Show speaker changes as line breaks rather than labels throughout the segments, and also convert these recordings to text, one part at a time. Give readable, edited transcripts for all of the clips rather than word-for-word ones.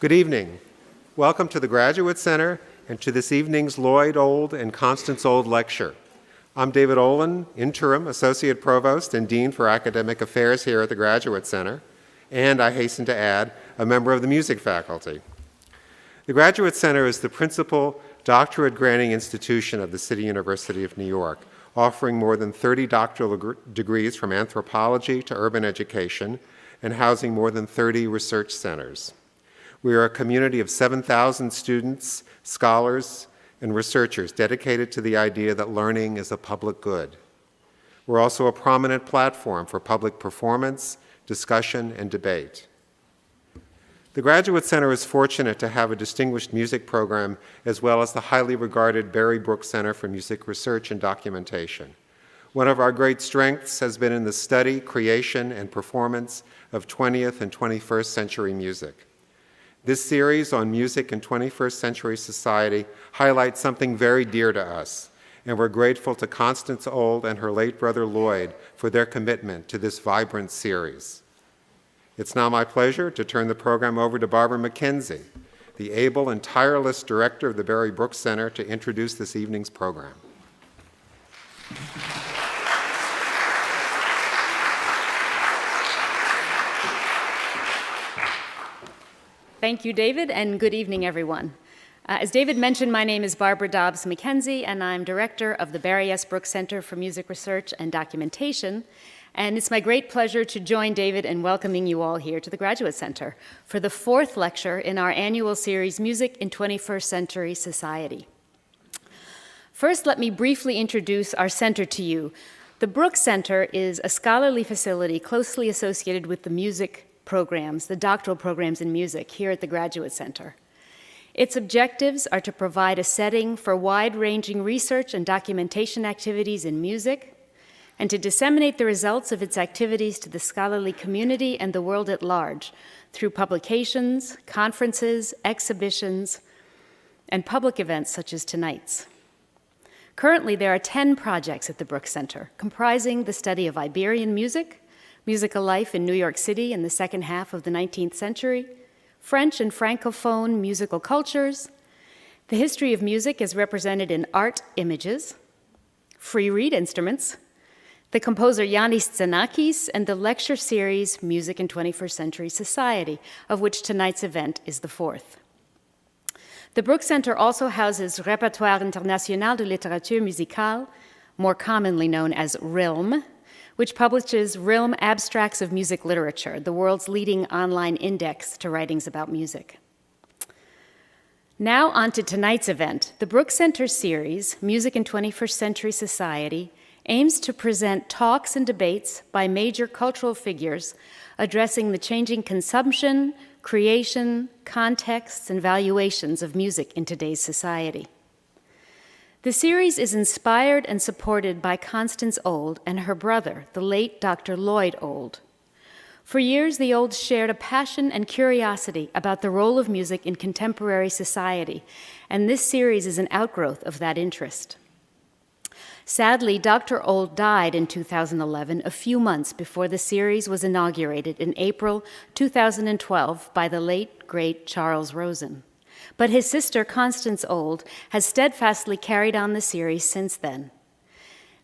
Good evening. Welcome to the Graduate Center and to this evening's Lloyd Old and Constance Old lecture. I'm David Olin, Interim Associate Provost and Dean for Academic Affairs here at the Graduate Center, and I hasten to add, a member of the music faculty. The Graduate Center is the principal doctorate-granting institution of the City University of New York, offering more than 30 doctoral degrees from anthropology to urban education and housing more than 30 research centers. We are a community of 7,000 students, scholars, and researchers dedicated to the idea that learning is a public good. We're also a prominent platform for public performance, discussion, and debate. The Graduate Center is fortunate to have a distinguished music program as well as the highly regarded Barry Brooke Center for Music Research and Documentation. One of our great strengths has been in the study, creation, and performance of 20th and 21st century music. This series on music in 21st century society highlights something very dear to us, and we're grateful to Constance Old and her late brother Lloyd for their commitment to this vibrant series. It's now my pleasure to turn the program over to Barbara McKenzie, the able and tireless director of the Barry Brooke Center, to introduce this evening's program.
Thank you, David, and good evening, everyone. As David mentioned, my name is Barbara Dobbs McKenzie, and I'm director of the Barry S. Brooke Center for Music Research and Documentation. And it's my great pleasure to join David in welcoming you all here to the Graduate Center for the fourth lecture in our annual series, Music in 21st Century Society. First, let me briefly introduce our center to you. The Brooke Center is a scholarly facility closely associated with the music programs, the doctoral programs in music here at the Graduate Center. Its objectives are to provide a setting for wide-ranging research and documentation activities in music, and to disseminate the results of its activities to the scholarly community and the world at large through publications, conferences, exhibitions, and public events such as tonight's. Currently, there are 10 projects at the Brooke Center, comprising the study of Iberian music, musical life in New York City in the second half of the 19th century, French and Francophone musical cultures, the history of music as represented in art images, free reed instruments, the composer Yannis Xenakis, and the lecture series Music in 21st Century Society, of which tonight's event is the fourth. The Brooke Center also houses Répertoire International de Littérature Musicale, more commonly known as RILM, which publishes RILM Abstracts of Music Literature, the world's leading online index to writings about music. Now on to tonight's event. The Brooke Center series, Music in 21st Century Society, aims to present talks and debates by major cultural figures addressing the changing consumption, creation, contexts, and valuations of music in today's society. The series is inspired and supported by Constance Old and her brother, the late Dr. Lloyd Old. For years, the Olds shared a passion and curiosity about the role of music in contemporary society, and this series is an outgrowth of that interest. Sadly, Dr. Old died in 2011, a few months before the series was inaugurated in April 2012 by the late, great Charles Rosen. But his sister, Constance Old, has steadfastly carried on the series since then.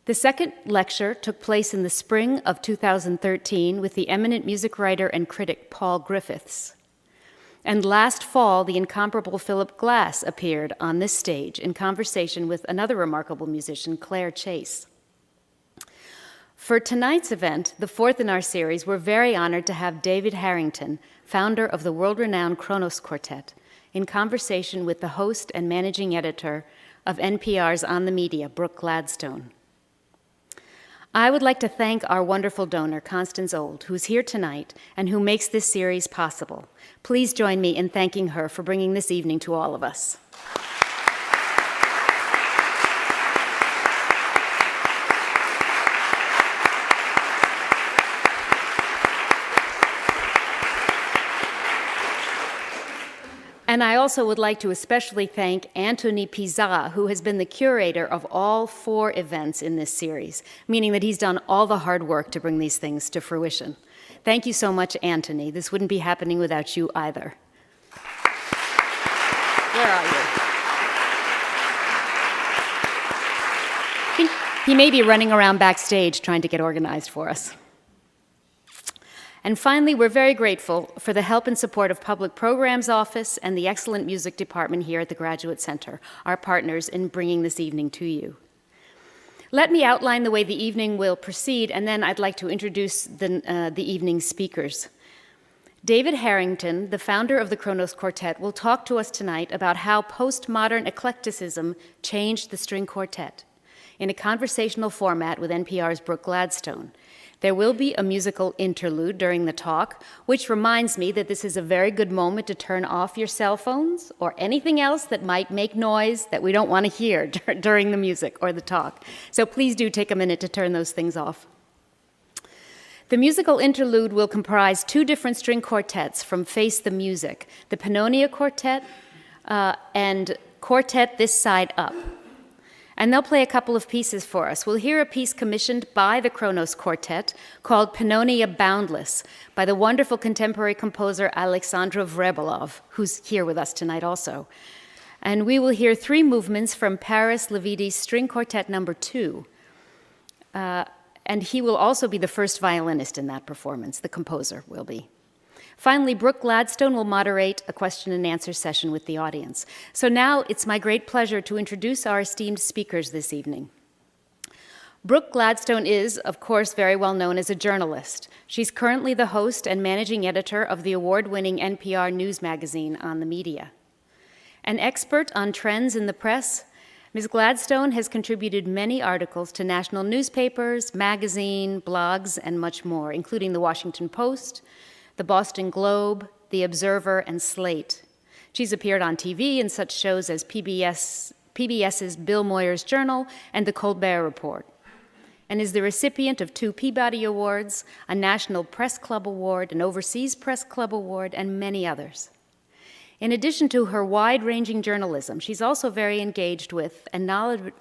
The second lecture took place in the spring of 2013 with the eminent music writer and critic Paul Griffiths. And last fall, the incomparable Philip Glass appeared on this stage in conversation with another remarkable musician, Claire Chase. For tonight's event, the fourth in our series, we're very honored to have David Harrington, founder of the world-renowned Kronos Quartet, in conversation with the host and managing editor of NPR's On the Media, Brooke Gladstone. I would like to thank our wonderful donor, Constance Old, who's here tonight and who makes this series possible. Please join me in thanking her for bringing this evening to all of us. And I also would like to especially thank Anthony Pizza, who has been the curator of all 4 events in this series, meaning that he's done all the hard work to bring these things to fruition. Thank you so much, Anthony. This wouldn't be happening without you either. Where are you? He may be running around backstage trying to get organized for us. And finally, we're very grateful for the help and support of Public Programs Office and the excellent music department here at the Graduate Center, our partners in bringing this evening to you. Let me outline the way the evening will proceed, and then I'd like to introduce the evening's speakers. David Harrington, the founder of the Kronos Quartet, will talk to us tonight about how postmodern eclecticism changed the string quartet in a conversational format with NPR's Brooke Gladstone. There will be a musical interlude during the talk, which reminds me that this is a very good moment to turn off your cell phones or anything else that might make noise that we don't want to hear during the music or the talk. So please do take a minute to turn those things off. The musical interlude will comprise two different string quartets from Face the Music, the Pannonia Quartet and Quartet This Side Up. And they'll play a couple of pieces for us. We'll hear a piece commissioned by the Kronos Quartet called Pannonia Boundless by the wonderful contemporary composer Aleksandra Vrebalov, who's here with us tonight also. And we will hear three movements from Paris Lavidis String Quartet No. 2. And he will also be the first violinist in that performance, the composer will be. Finally, Brooke Gladstone will moderate a question and answer session with the audience. So now it's my great pleasure to introduce our esteemed speakers this evening. Brooke Gladstone is, of course, very well known as a journalist. She's currently the host and managing editor of the award-winning NPR news magazine On the Media. An expert on trends in the press, Ms. Gladstone has contributed many articles to national newspapers, magazine, blogs, and much more, including the Washington Post, the Boston Globe, The Observer, and Slate. She's appeared on TV in such shows as PBS's Bill Moyer's Journal and The Colbert Report, and is the recipient of 2 Peabody Awards, a National Press Club Award, an Overseas Press Club Award, and many others. In addition to her wide-ranging journalism, she's also very engaged with and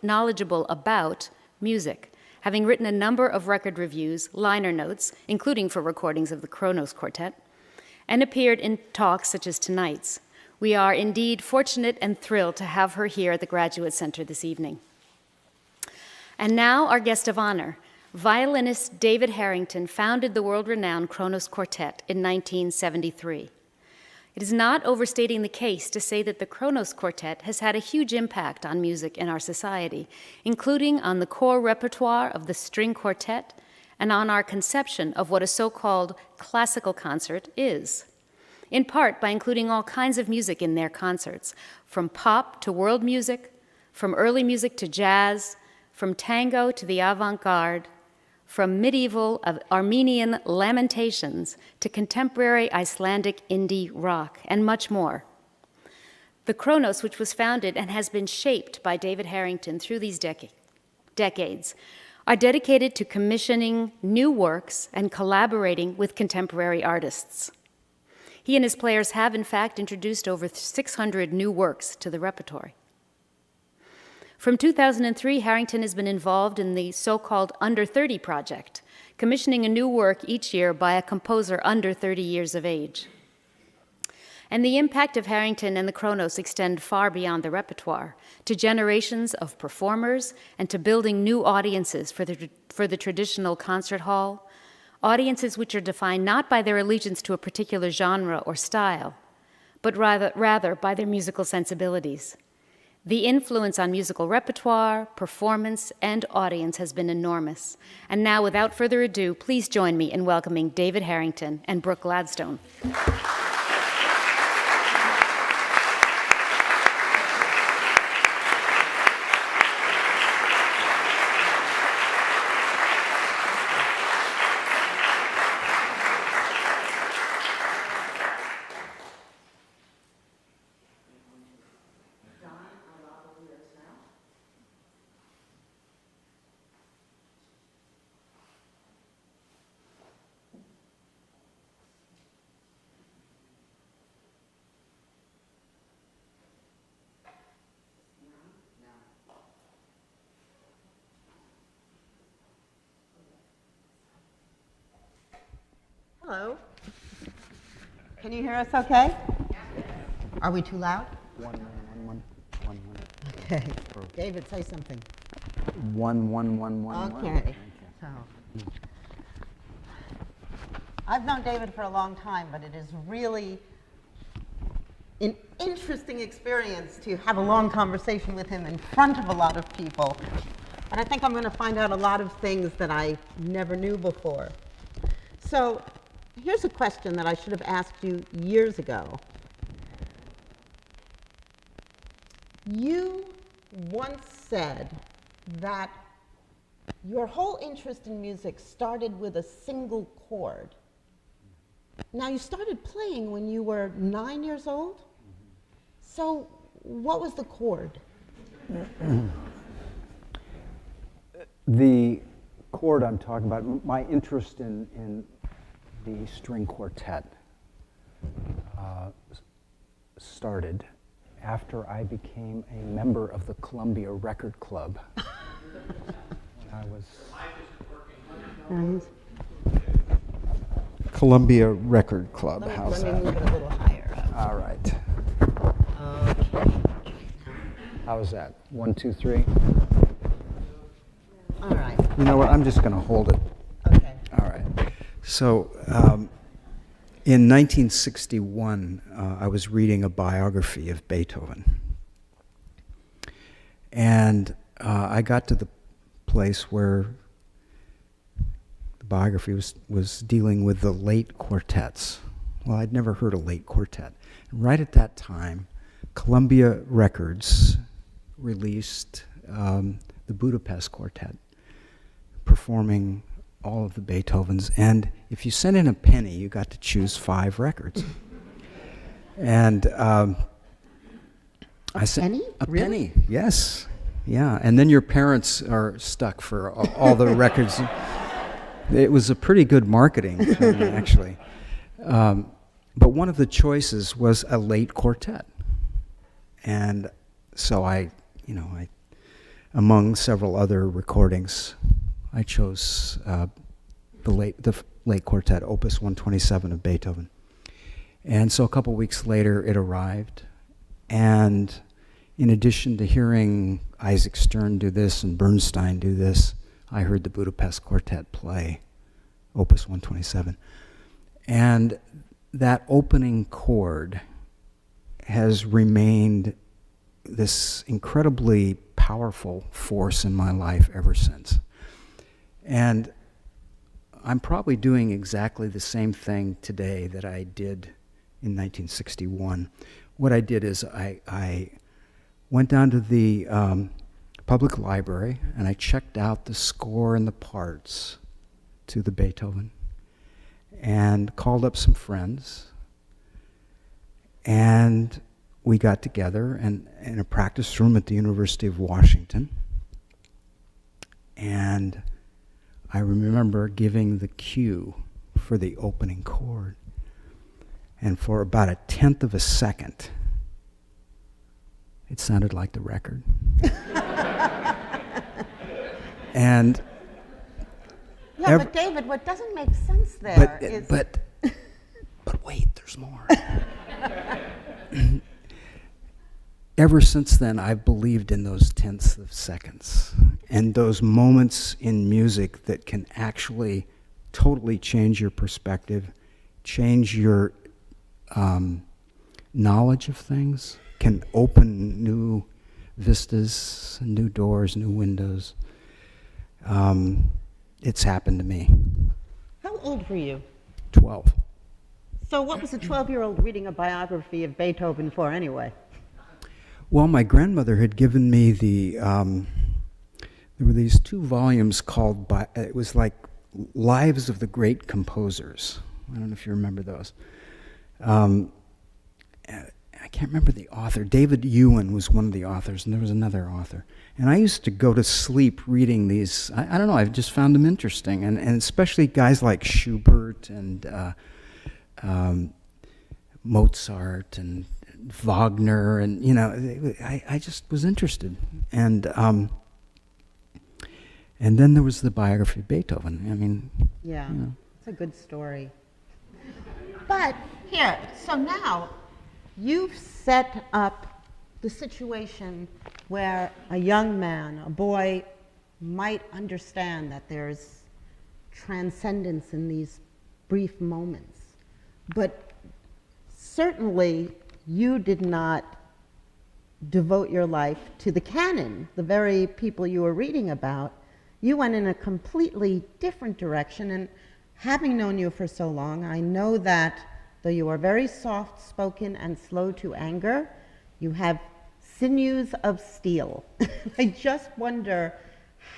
knowledgeable about music, having written a number of record reviews, liner notes, including for recordings of the Kronos Quartet, and appeared in talks such as tonight's. We are indeed fortunate and thrilled to have her here at the Graduate Center this evening. And now our guest of honor, violinist David Harrington founded the world-renowned Kronos Quartet in 1973. It is not overstating the case to say that the Kronos Quartet has had a huge impact on music in our society, including on the core repertoire of the string quartet and on our conception of what a so-called classical concert is, in part by including all kinds of music in their concerts, from pop to world music, from early music to jazz, from tango to the avant-garde, from medieval Armenian lamentations to contemporary Icelandic indie rock, and much more. The Kronos, which was founded and has been shaped by David Harrington through these decades, are dedicated to commissioning new works and collaborating with contemporary artists. He and his players have, in fact, introduced over 600 new works to the repertoire. From 2003, Harrington has been involved in the so-called Under 30 project, commissioning a new work each year by a composer under 30 years of age. And the impact of Harrington and the Kronos extend far beyond the repertoire, to generations of performers and to building new audiences for the traditional concert hall, audiences which are defined not by their allegiance to a particular genre or style, but rather by their musical sensibilities. The influence on musical repertoire, performance, and audience has been enormous. And now, without further ado, please join me in welcoming David Harrington and Brooke Gladstone.
Hello. Can you hear us okay? Are we too loud? Okay. David, say something.
1, 1, 1, 1, 1.
Okay. So, I've known David for a long time, but it is really an interesting experience to have a long conversation with him in front of a lot of people. And I think I'm going to find out a lot of things that I never knew before. So here's a question that I should have asked you years ago. You once said that your whole interest in music started with a single chord. Now, you started playing when you were 9 years old? So what was the chord?
The chord I'm talking about, my interest in the string quartet started after I became a member of the Columbia Record Club. I was Columbia Record Club. How's
Let me
that?
move it a little higher up.
All right.
Okay.
How's that? 1, 2, 3.
All right.
You know what? I'm just going to hold it.
Okay.
All right. So, in 1961, I was reading a biography of Beethoven. And I got to the place where the biography was dealing with the late quartets. Well, I'd never heard a late quartet. And right at that time, Columbia Records released the Budapest Quartet, performing all of the Beethovens. And if you sent in a penny, you got to choose 5 records. And I sent
penny?
a
Really?
penny. Yes, yeah. And then your parents are stuck for all the records. It was a pretty good marketing thing, actually. But one of the choices was a late quartet, and so I, among several other recordings, I chose the late quartet, Opus 127 of Beethoven. And so a couple weeks later, it arrived. And in addition to hearing Isaac Stern do this and Bernstein do this, I heard the Budapest Quartet play Opus 127. And that opening chord has remained this incredibly powerful force in my life ever since. And I'm probably doing exactly the same thing today that I did in 1961. What I did is I went down to the public library and I checked out the score and the parts to the Beethoven and called up some friends, and we got together in a practice room at the University of Washington, and I remember giving the cue for the opening chord, and for about 1/10 of a second, it sounded like the record. And
Yeah, but David, what doesn't make sense there is...
But wait, there's more. Ever since then, I've believed in those 10ths of seconds and those moments in music that can actually totally change your perspective, change your knowledge of things, can open new vistas, new doors, new windows. It's happened to me.
How old were you?
12.
So what was a 12-year-old reading a biography of Beethoven for anyway?
Well, my grandmother had given me there were these 2 volumes called, it was like Lives of the Great Composers. I don't know if you remember those. I can't remember the author. David Ewan was one of the authors, and there was another author. And I used to go to sleep reading these. I don't know, I've just found them interesting, and especially guys like Schubert and Mozart and Wagner, and I just was interested. And then there was the biography of Beethoven. I mean,
Yeah, it's a good story. But here, so now you've set up the situation where a young man, a boy, might understand that there's transcendence in these brief moments. But certainly you did not devote your life to the canon, the very people you were reading about. You went in a completely different direction, and having known you for so long, I know that though you are very soft-spoken and slow to anger, you have sinews of steel. I just wonder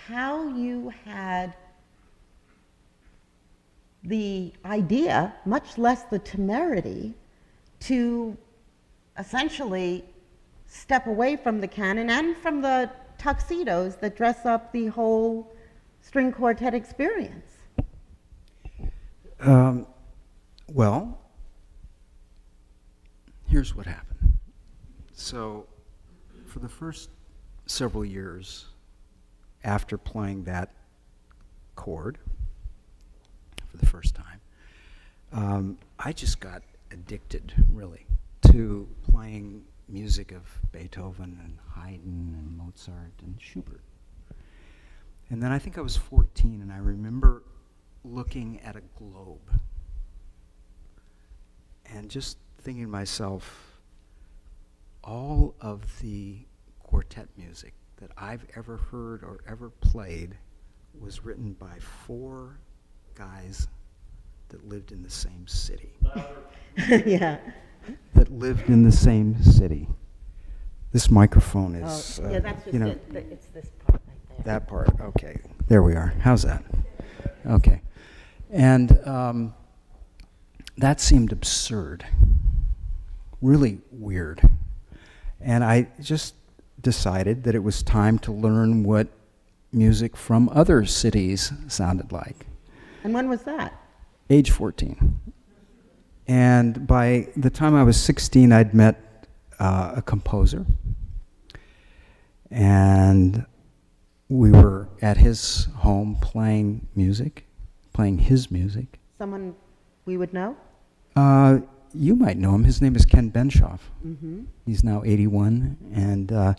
how you had the idea, much less the temerity, to essentially step away from the canon and from the tuxedos that dress up the whole string quartet experience.
Well, here's what happened. So, for the first several years after playing that chord for the first time, I just got addicted, really, to playing music of Beethoven and Haydn and Mozart and Schubert. And then I think I was 14, and I remember looking at a globe and just thinking to myself, all of the quartet music that I've ever heard or ever played was written by 4 guys that lived in the same city.
Yeah.
That lived in the same city. This microphone is,
Yeah, that's just
you know,
it. It's this part right there.
that part. Okay, there we are. How's that? Okay, and that seemed absurd, really weird, and I just decided that it was time to learn what music from other cities sounded like.
And when was that?
Age 14. And by the time I was 16, I'd met a composer. And we were at his home playing his music.
Someone we would know?
You might know him. His name is Ken Benshoff.
Mm-hmm.
He's now 81. And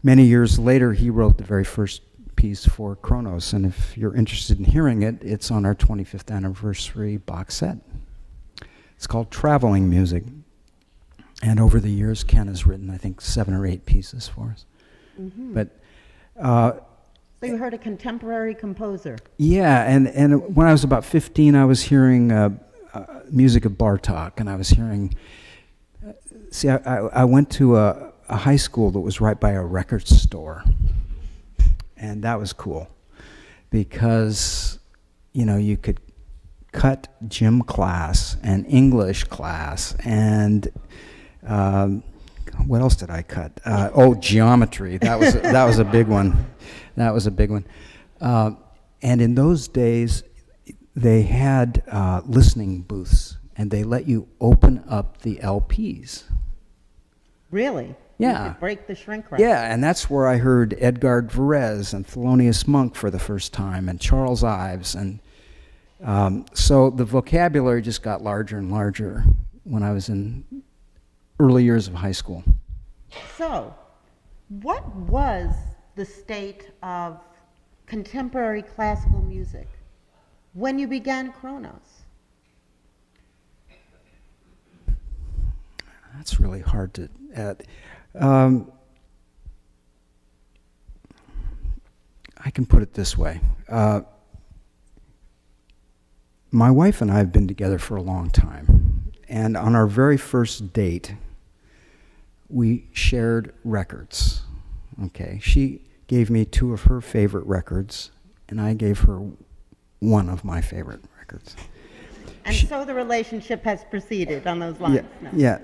many years later, he wrote the very first piece for Kronos. And if you're interested in hearing it, it's on our 25th anniversary box set. It's called Traveling Music. And over the years, Ken has written, I think, 7 or 8 pieces for us.
Mm-hmm.
But
so you heard a contemporary composer.
yeah, and when I was about 15, I was hearing music of Bartok, and I was hearing... see, I went to a high school that was right by a record store. And that was cool. Because, you know, you could cut gym class and English class and what else did I cut? Geometry. That was a big one. That was a big one. And in those days, they had listening booths, and they let you open up the LPs.
Really?
Yeah.
You could break the shrink wrap.
Yeah, and that's where I heard Edgard Varese and Thelonious Monk for the first time, and Charles Ives, and so the vocabulary just got larger and larger when I was in early years of high school.
So, what was the state of contemporary classical music when you began Kronos?
That's really hard to add. I can put it this way. My wife and I have been together for a long time, and on our very first date, we shared records. Okay, she gave me 2 of her favorite records, and I gave her 1 of my favorite records.
And so the relationship has proceeded on those lines.
Yeah,
No.
yeah.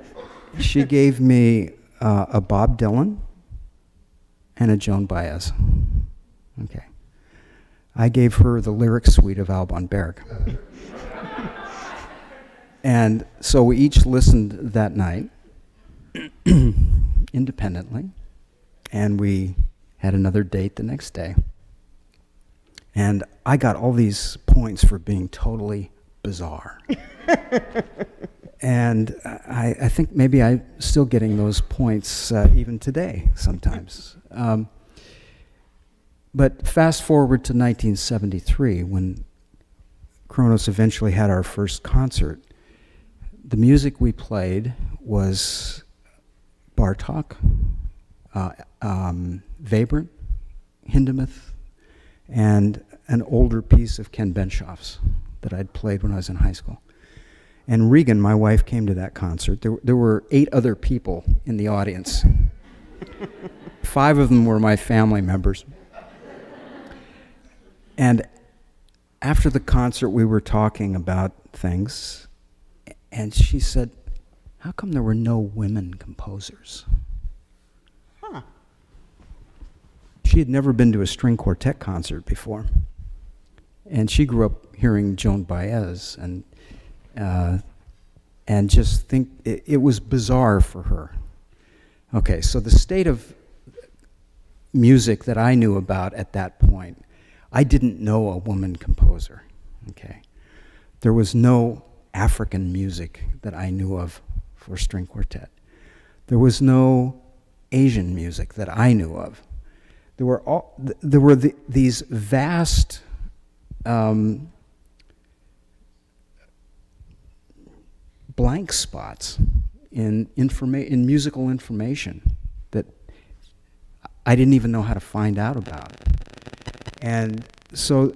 She gave me a Bob Dylan and a Joan Baez. Okay. I gave her the lyric suite of Alban Berg. And so we each listened that night independently, and we had another date the next day. And I got all these points for being totally bizarre. And I think maybe I'm still getting those points even today sometimes. But fast forward to 1973, when Kronos eventually had our first concert. The music we played was Bartók, Webern, Hindemith, and an older piece of Ken Benshoff's that I'd played when I was in high school. And Regan, my wife, came to that concert. There were 8 other people in the audience. 5 of them were my family members. And after the concert, we were talking about things, and she said, "How come there were no women composers?"
Huh.
She had never been to a string quartet concert before. And she grew up hearing Joan Baez, and just think it was bizarre for her. Okay, so the state of music that I knew about at that point, I didn't know a woman composer. Okay, there was no African music that I knew of for string quartet. There was no Asian music that I knew of. There were these vast blank spots in musical information that I didn't even know how to find out about. And so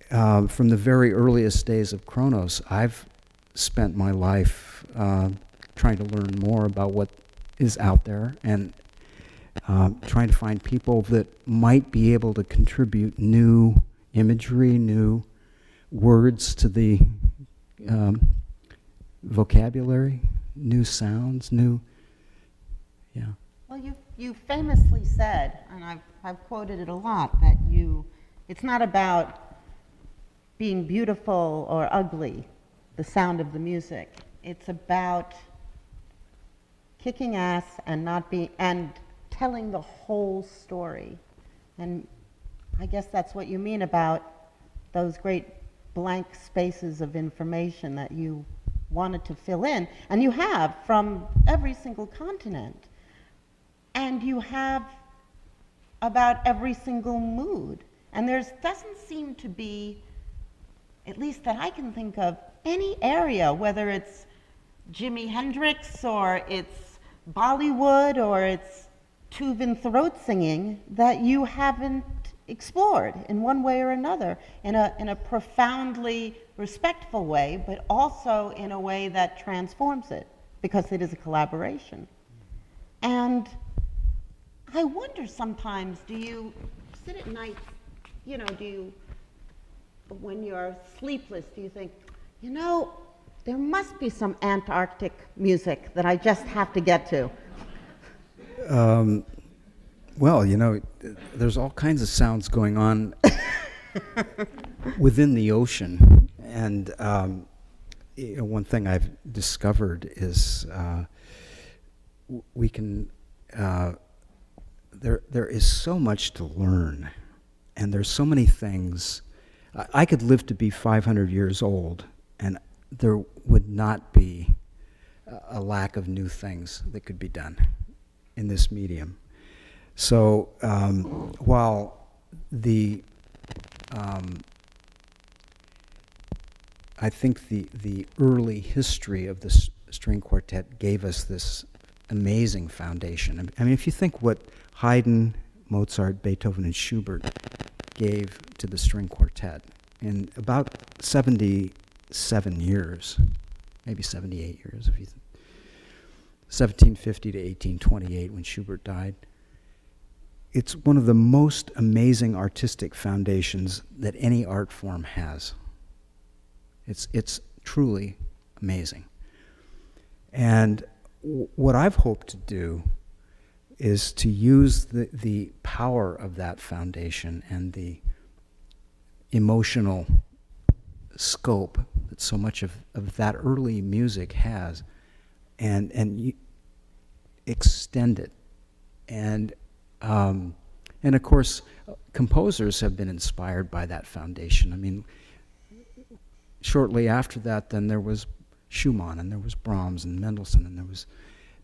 from the very earliest days of Kronos, I've spent my life trying to learn more about what is out there and trying to find people that might be able to contribute new imagery, new words to the vocabulary, new sounds, yeah.
Well, you famously said, and I've quoted it a lot, that it's not about being beautiful or ugly, the sound of the music. It's about kicking ass and telling the whole story. And I guess that's what you mean about those great blank spaces of information that you wanted to fill in. And you have from every single continent. And you have about every single mood. And there doesn't seem to be, at least that I can think of, any area, whether it's Jimi Hendrix or it's Bollywood or it's Tuvan throat singing, that you haven't explored in one way or another, in a profoundly respectful way, but also in a way that transforms it, because it is a collaboration. And I wonder sometimes, do you sit at night, when you're sleepless, do you think, there must be some Antarctic music that I just have to get to?
Well, there's all kinds of sounds going on within the ocean. And one thing I've discovered is we can, there is so much to learn, and there's so many things. I could live to be 500 years old, and there would not be a lack of new things that could be done in this medium. So while I think the early history of the string quartet gave us this amazing foundation. I mean, if you think what Haydn, Mozart, Beethoven, and Schubert gave to the string quartet in about 77 years, maybe 78 years, 1750 to 1828 when Schubert died. It's one of the most amazing artistic foundations that any art form has. It's truly amazing. And what I've hoped to do is to use the power of that foundation and the emotional scope that so much of that early music has, and extend it. And of course, composers have been inspired by that foundation. I mean, shortly after that, then there was Schumann, and there was Brahms and Mendelssohn, and there was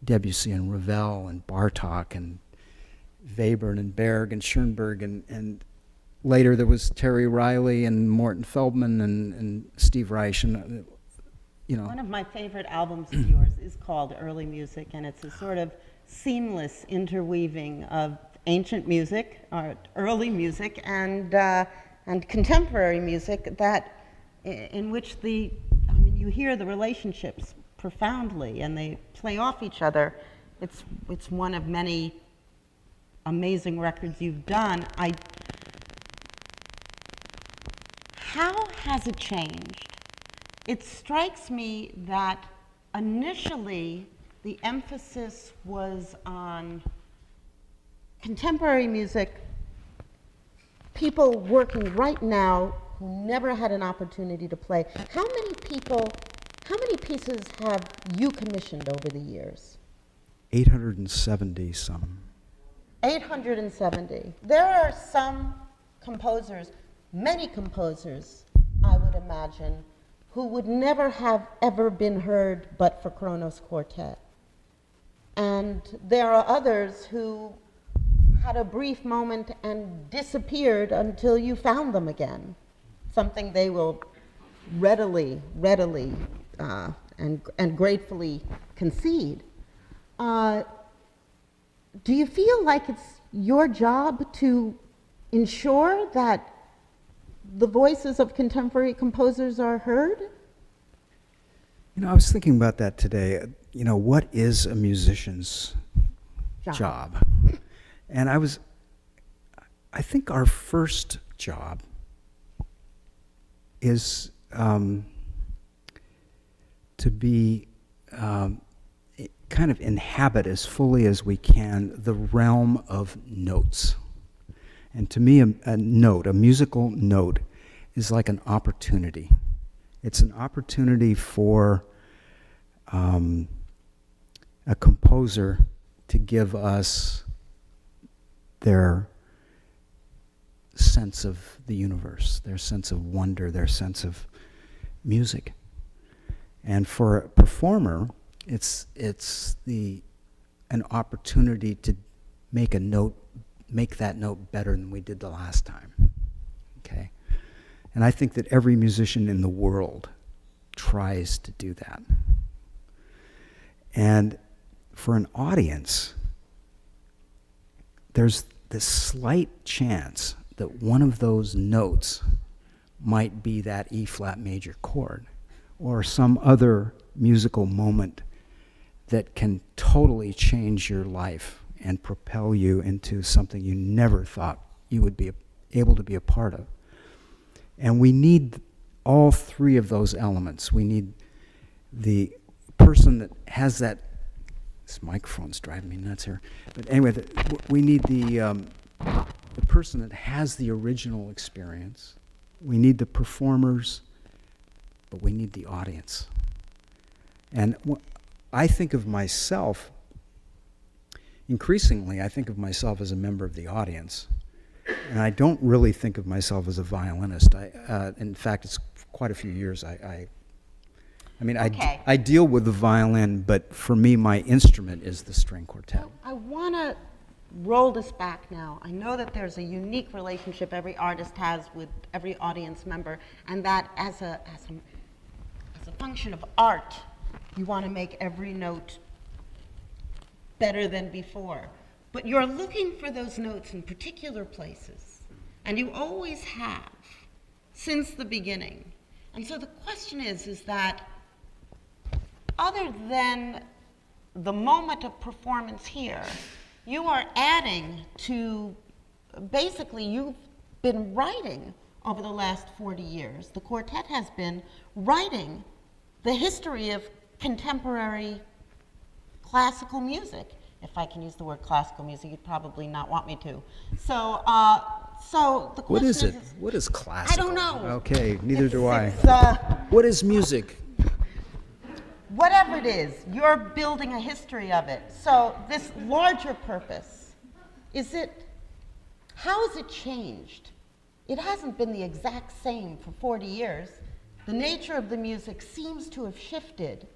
Debussy and Ravel and Bartok and Webern and Berg and Schoenberg, and later there was Terry Riley and Morton Feldman and Steve Reich, and
One of my favorite albums of yours is called Early Music, and it's a sort of seamless interweaving of ancient music, or early music, and contemporary music that, in which you hear the relationships profoundly, and they play off each other. It's one of many amazing records you've done. How has it changed? It strikes me that initially the emphasis was on contemporary music, people working right now who never had an opportunity to play. How many pieces have you commissioned over the years?
870 some.
870. There are some composers, many composers, I would imagine, who would never have ever been heard but for Kronos Quartet. And there are others who had a brief moment and disappeared until you found them again, something they will readily and gratefully concede. Do you feel like it's your job to ensure that the voices of contemporary composers are heard?
I was thinking about that today. What is a musician's job? And I think our first job is to be kind of inhabit as fully as we can the realm of notes. And to me, a musical note, is like an opportunity. It's an opportunity for a composer to give us their sense of the universe, their sense of wonder, their sense of music. And for a performer, it's an opportunity to make that note better than we did the last time. Okay? And I think that every musician in the world tries to do that. And for an audience, there's this slight chance that one of those notes might be that E flat major chord, or some other musical moment that can totally change your life and propel you into something you never thought you would be able to be a part of. And we need all three of those elements. We need the person that has that. This microphone's driving me nuts here. But anyway, we need the person that has the original experience. We need the performers, but we need the audience. And I think of myself, increasingly, I think of myself as a member of the audience. And I don't really think of myself as a violinist. In fact, it's quite a few years. I deal with the violin, but for me, my instrument is the string quartet.
I want to roll this back now. I know that there's a unique relationship every artist has with every audience member, and that as a function of art, you want to make every note better than before. But you're looking for those notes in particular places, and you always have, since the beginning. And so the question is that other than the moment of performance here, you are adding to, basically you've been writing over the last 40 years. The quartet has been writing the history of contemporary classical music. If I can use the word classical music, you'd probably not want me to. So the question
What is it? What is classical?
I don't know.
Okay, neither do I.
It's,
What is music?
whatever it is, you're building a history of it. So this larger purpose, how has it changed? It hasn't been the exact same for 40 years. the nature of the music seems to have shifted.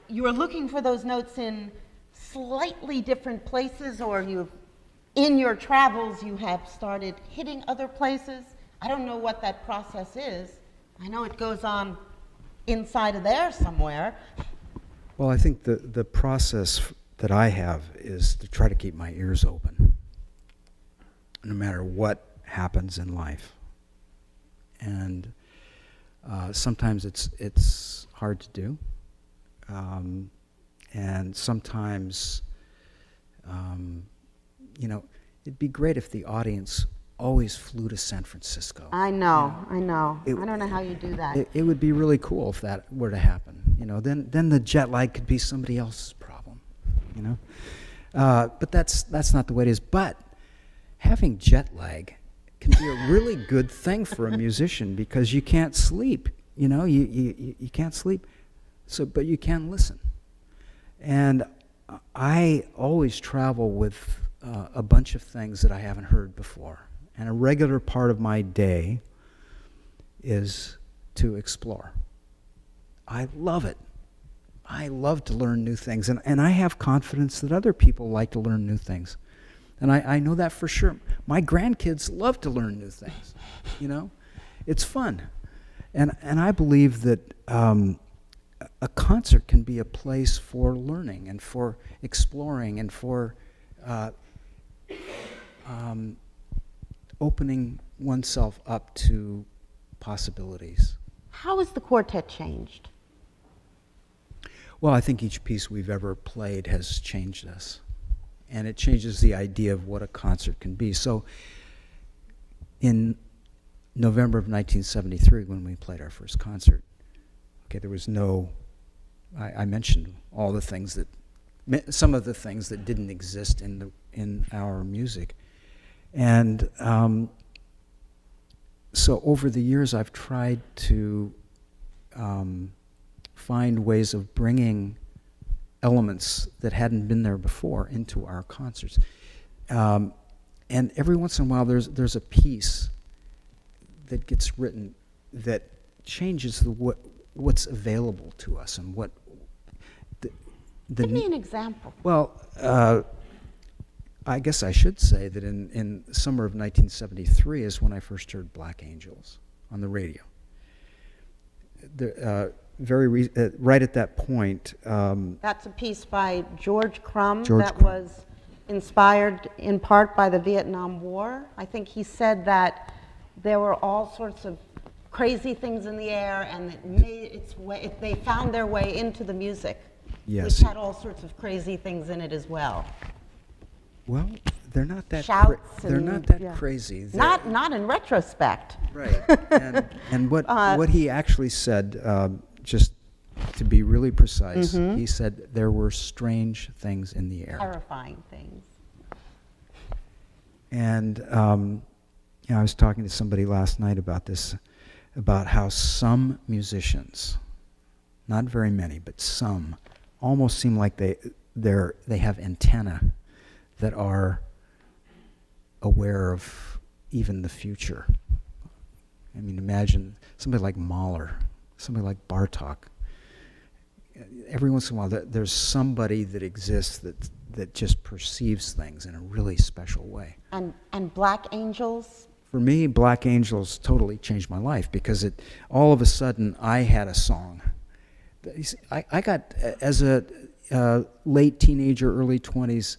You are looking for those notes in slightly different places, or in your travels you have started hitting other places. I don't know what that process is. I know it goes on inside of there somewhere.
Well, I think the process that I have is to try to keep my ears open, no matter what happens in life. And sometimes it's hard to do, and sometimes, it'd be great if the audience always flew to San Francisco.
I know. I
It-
don't know how you do that.
It would be really cool if that were to happen. Then the jet lag could be somebody else's problem. But that's not the way it is. But having jet lag can be a really good thing for a musician because you can't sleep. You can't sleep. But you can listen. And I always travel with a bunch of things that I haven't heard before. And a regular part of my day is to explore. I love it. I love to learn new things. And I have confidence that other people like to learn new things. And I know that for sure. My grandkids love to learn new things. It's fun. And I believe that a concert can be a place for learning and for exploring and for opening oneself up to possibilities.
How has the quartet changed?
Well, I think each piece we've ever played has changed us. And it changes the idea of what a concert can be. So in November of 1973, when we played our first concert, there was I mentioned all the things some of the things that didn't exist in our music. And so over the years, I've tried to find ways of bringing elements that hadn't been there before into our concerts. And every once in a while, there's a piece that gets written that changes what's available to us and what
Give me an example.
Well, I guess I should say that in summer of 1973 is when I first heard Black Angels on the radio. Right at that point.
That's a piece by George Crumb
George
that
Crumb.
was inspired in part by the Vietnam War. I think he said that there were all sorts of crazy things in the air, and it made its way. They found their way into the music,
Yes.
which had all sorts of crazy things in it as well.
Well, they're not that.
Shouts
They're
and-
not that
yeah.
crazy.
Not in retrospect.
Right. And what he actually said, just to be really precise, he said there were strange things in the air.
Terrifying things.
And I was talking to somebody last night about this, about how some musicians, not very many, but some, almost seem like they have antennae that are aware of even the future. I mean, imagine somebody like Mahler, somebody like Bartók. Every once in a while, there's somebody that exists that just perceives things in a really special way.
And Black Angels.
For me, Black Angels totally changed my life because all of a sudden I had a song. I got, as a late teenager, early 20s,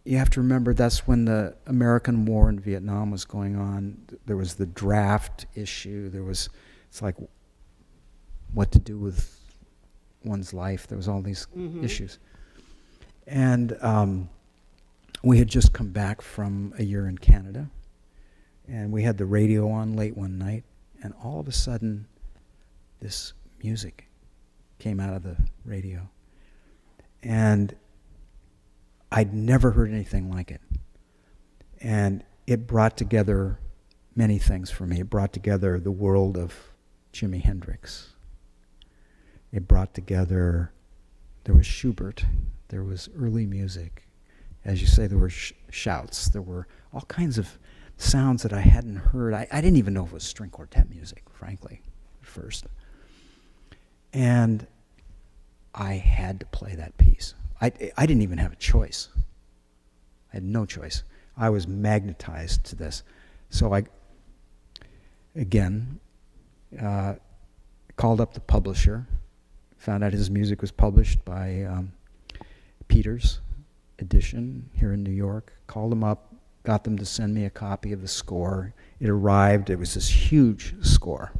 you have to remember that's when the American war in Vietnam was going on. There was the draft issue. It's like what to do with one's life. There was all these issues. And we had just come back from a year in Canada, and we had the radio on late one night, and all of a sudden, this music came out of the radio. And I'd never heard anything like it. And it brought together many things for me. It brought together the world of Jimi Hendrix. It brought together, there was Schubert, there was early music. As you say, there were shouts, there were all kinds of sounds that I hadn't heard. I didn't even know if it was string quartet music, frankly, at first. And I had to play that piece. I didn't even have a choice. I had no choice. I was magnetized to this. So I, again, called up the publisher, found out his music was published by Peters Edition here in New York, called them up, got them to send me a copy of the score. It arrived. It was this huge score.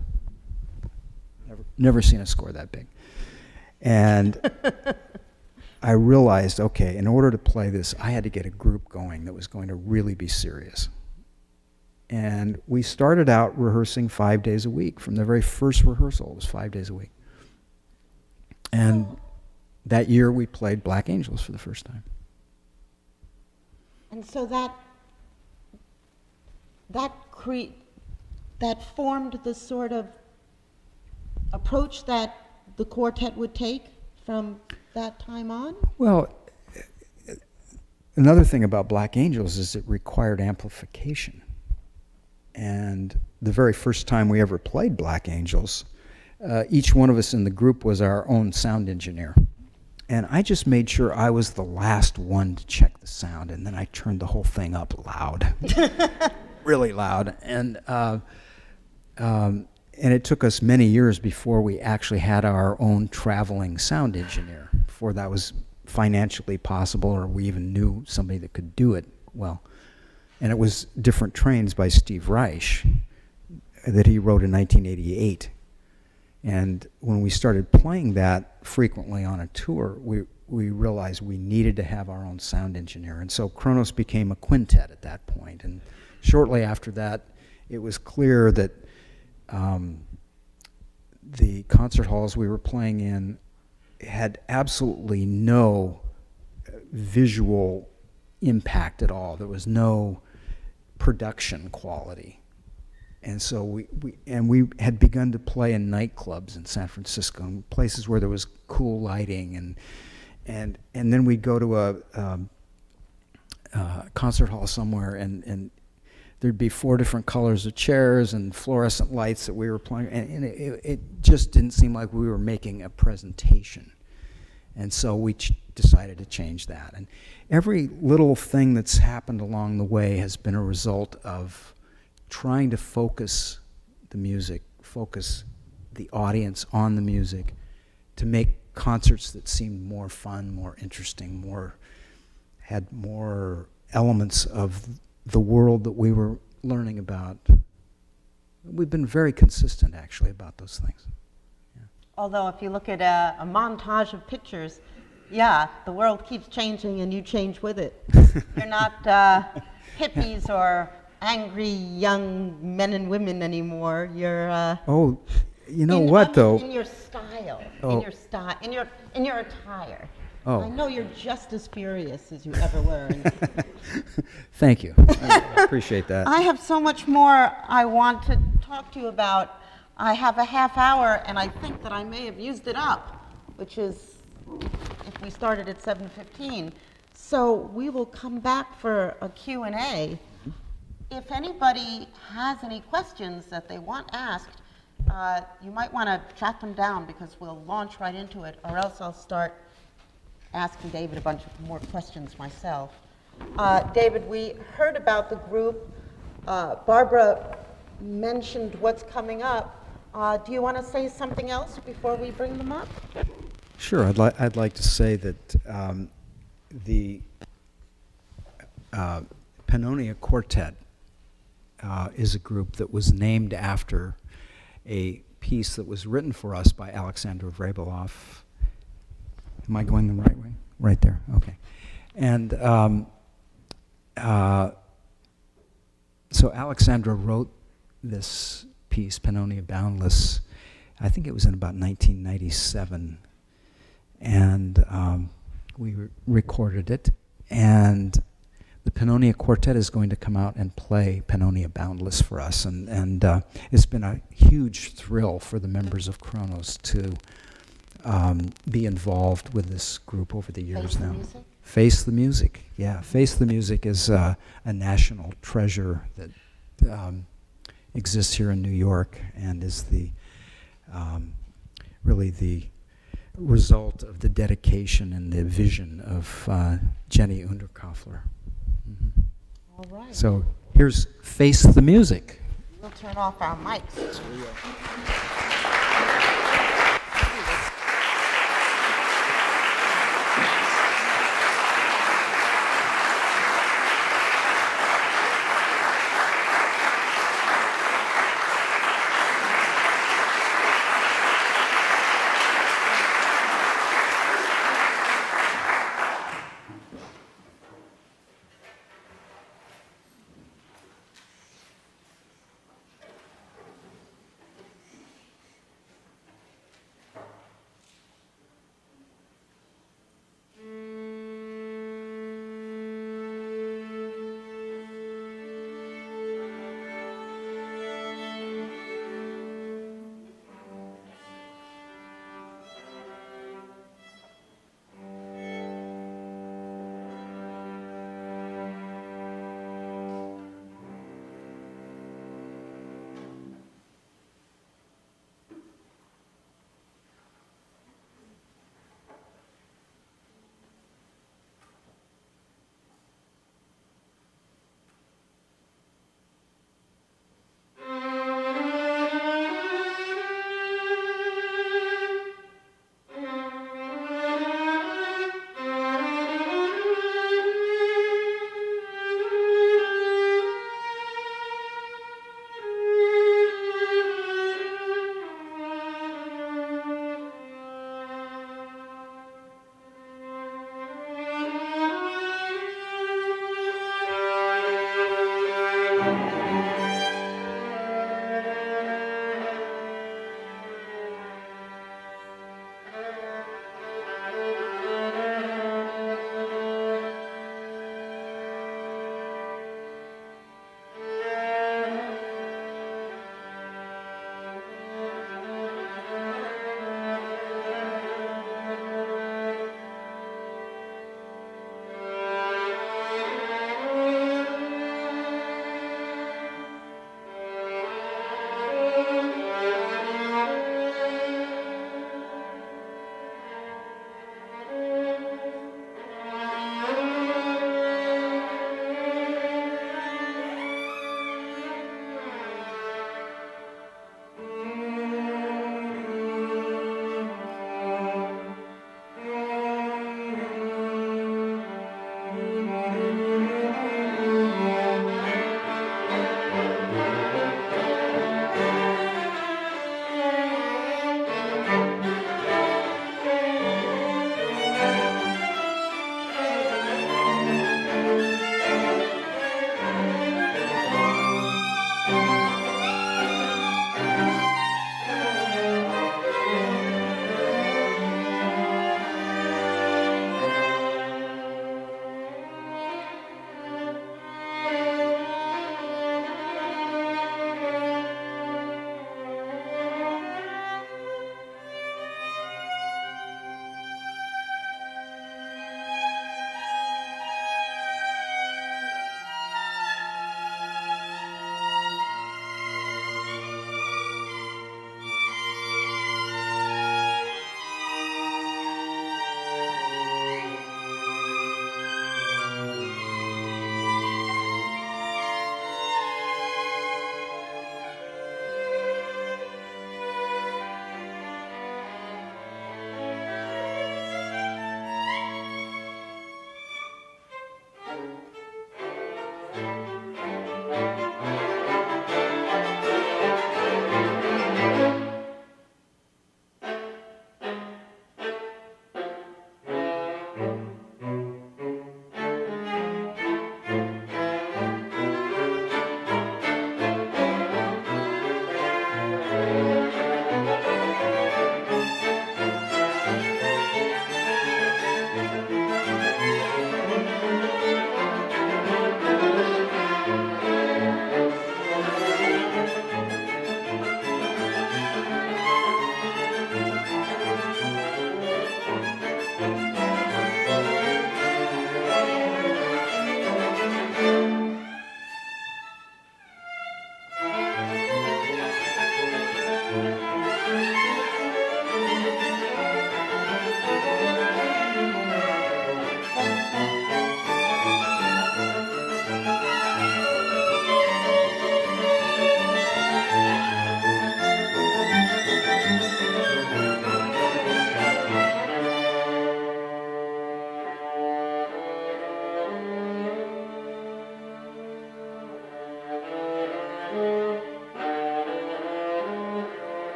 Never seen a score that big. And I realized, okay, in order to play this, I had to get a group going that was going to really be serious. And we started out rehearsing 5 days a week. From the very first rehearsal, it was 5 days a week. And that year we played Black Angels for the first time.
And so that formed the sort of approach that the quartet would take from that time on?
Well, another thing about Black Angels is it required amplification. And the very first time we ever played Black Angels, each one of us in the group was our own sound engineer. And I just made sure I was the last one to check the sound, and then I turned the whole thing up loud, really loud. And it took us many years before we actually had our own traveling sound engineer, before that was financially possible or we even knew somebody that could do it well. And it was Different Trains by Steve Reich that he wrote in 1988. And when we started playing that frequently on a tour, we realized we needed to have our own sound engineer. And so Kronos became a quintet at that point. And shortly after that, it was clear that the concert halls we were playing in had absolutely no visual impact at all. There was no production quality. And so we had begun to play in nightclubs in San Francisco, in places where there was cool lighting, and then we'd go to a concert hall somewhere, and there'd be 4 different colors of chairs and fluorescent lights that we were playing, and it just didn't seem like we were making a presentation. And so we decided to change that. And every little thing that's happened along the way has been a result of trying to focus the music, focus the audience on the music, to make concerts that seemed more fun, more interesting, had more elements of the world that we were learning about. We've been very consistent, actually, about those things. Yeah.
Although if you look at a montage of pictures, yeah, the world keeps changing and you change with it. You're not hippies or angry young men and women anymore. You're
oh, you know what though?
In your style, in your attire.
Oh.
I know you're just as furious as you ever were.
Thank you. I appreciate that.
I have so much more I want to talk to you about. I have a half hour, and I think that I may have used it up, which is if we started at 7:15. So we will come back for a Q&A. If anybody has any questions that they want asked, you might want to jot them down because we'll launch right into it, or else I'll start asking David a bunch of more questions myself. David, we heard about the group. Barbara mentioned what's coming up. Do you want to say something else before we bring them up?
Sure. I'd like to say that the Pannonia Quartet is a group that was named after a piece that was written for us by Aleksandra Vrebalov. Am I going the right way? Right there, okay. And so Aleksandra wrote this piece, Pannonia Boundless, I think it was in about 1997. And we recorded it. And the Pannonia Quartet is going to come out and play Pannonia Boundless for us. And it's been a huge thrill for the members of Kronos to be involved with this group over the years now.
Face the Music?
Face the Music, yeah. Face the Music is a national treasure that exists here in New York and is the really the result of the dedication and the vision of Jenny Unterkaufler. Mm-hmm.
All right.
So here's Face the Music.
We'll turn off our mics.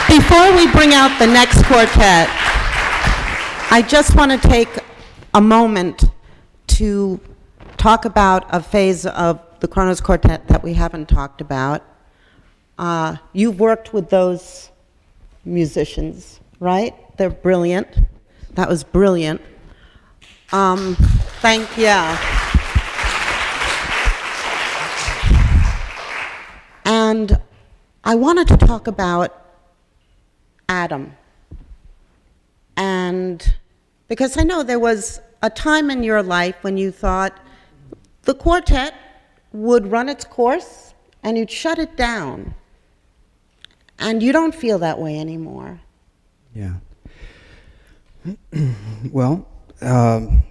Before we bring out the next quartet, I just want to take a moment to talk about a phase of the Kronos Quartet that we haven't talked about. You've worked with those musicians, right? They're brilliant. That was brilliant. Thank you. And I wanted to talk about Adam. And because I know there was a time in your life when you thought the quartet would run its course and you'd shut it down. And you don't feel that way anymore.
Yeah. Well, in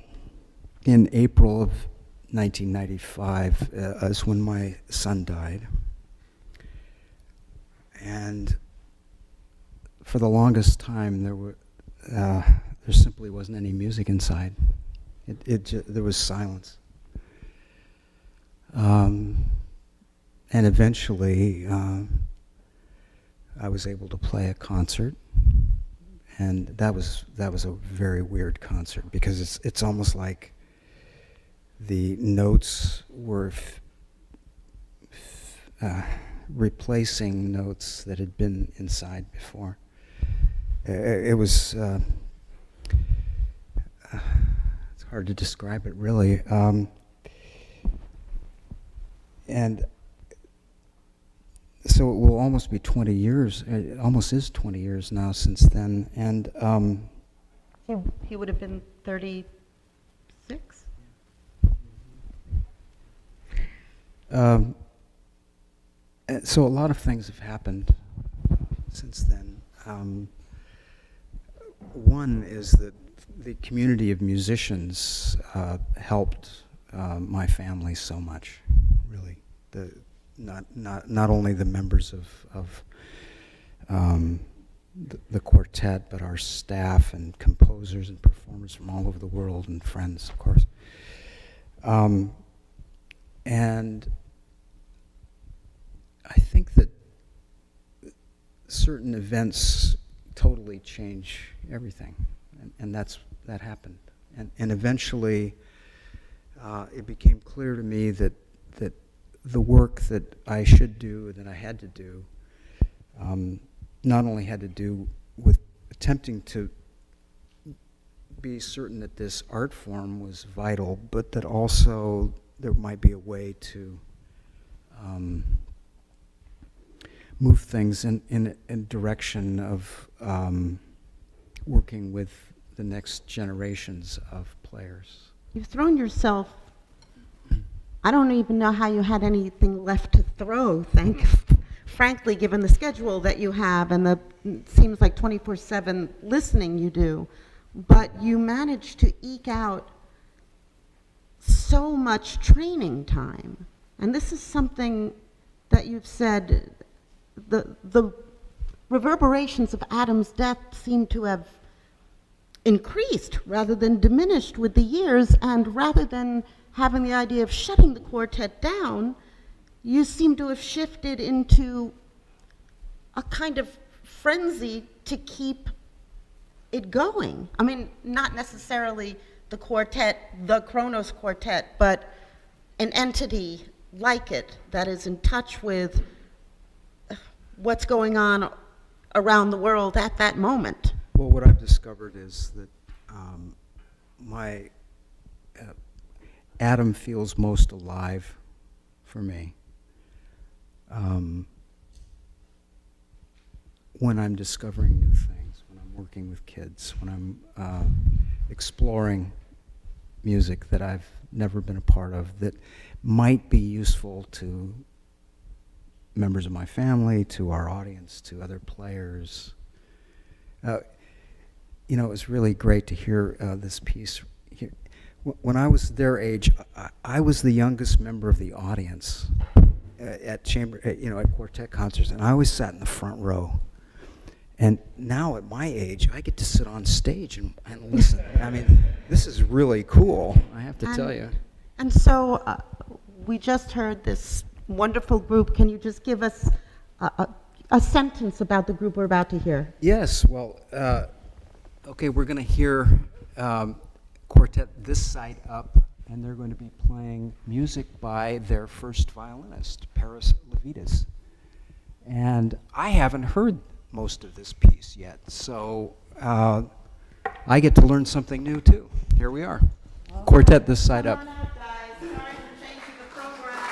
April of 1995 is when my son died. And for the longest time, there simply wasn't any music inside. There was silence. And eventually, I was able to play a concert, and that was a very weird concert because it's almost like the notes were replacing notes that had been inside before. It was it's hard to describe it really, and so it will almost be 20 years. It almost is 20 years now since then, and
He would have been 36?
So a lot of things have happened since then. One is that the community of musicians helped my family so much, really. Not only the members of the quartet, but our staff and composers and performers from all over the world and friends, of course. And I think that certain events totally change everything, and that happened. And eventually, it became clear to me that the work that I should do, that I had to do, not only had to do with attempting to be certain that this art form was vital, but that also there might be a way to move things in direction of working with the next generations of players.
You've thrown yourself, I don't even know how you had anything left to throw, frankly, given the schedule that you have and the, it seems like 24/7 listening you do, but you managed to eke out so much training time. And this is something that you've said, the reverberations of Adam's death seem to have increased rather than diminished with the years, and rather than having the idea of shutting the quartet down, you seem to have shifted into a kind of frenzy to keep it going. I mean, not necessarily the quartet, the Kronos quartet, but an entity like it that is in touch with what's going on around the world at that moment.
Well, what I've discovered is that my Adam feels most alive for me when I'm discovering new things, when I'm working with kids, when I'm exploring music that I've never been a part of that might be useful to members of my family, to our audience, to other players. You know, it was really great to hear this piece. When I was their age, I was the youngest member of the audience at quartet concerts, and I always sat in the front row. And now at my age, I get to sit on stage and listen. I mean, this is really cool, I have to tell you.
And so we just heard this wonderful group. Can you just give us a sentence about the group we're about to hear?
Yes, well, okay, we're going to hear Quartet This Side Up, and they're going to be playing music by their first violinist, Lavidis. And I haven't heard most of this piece yet, so I get to learn something new too. Here we are. Quartet This Side Up.
Come on out, guys. Sorry for changing the program.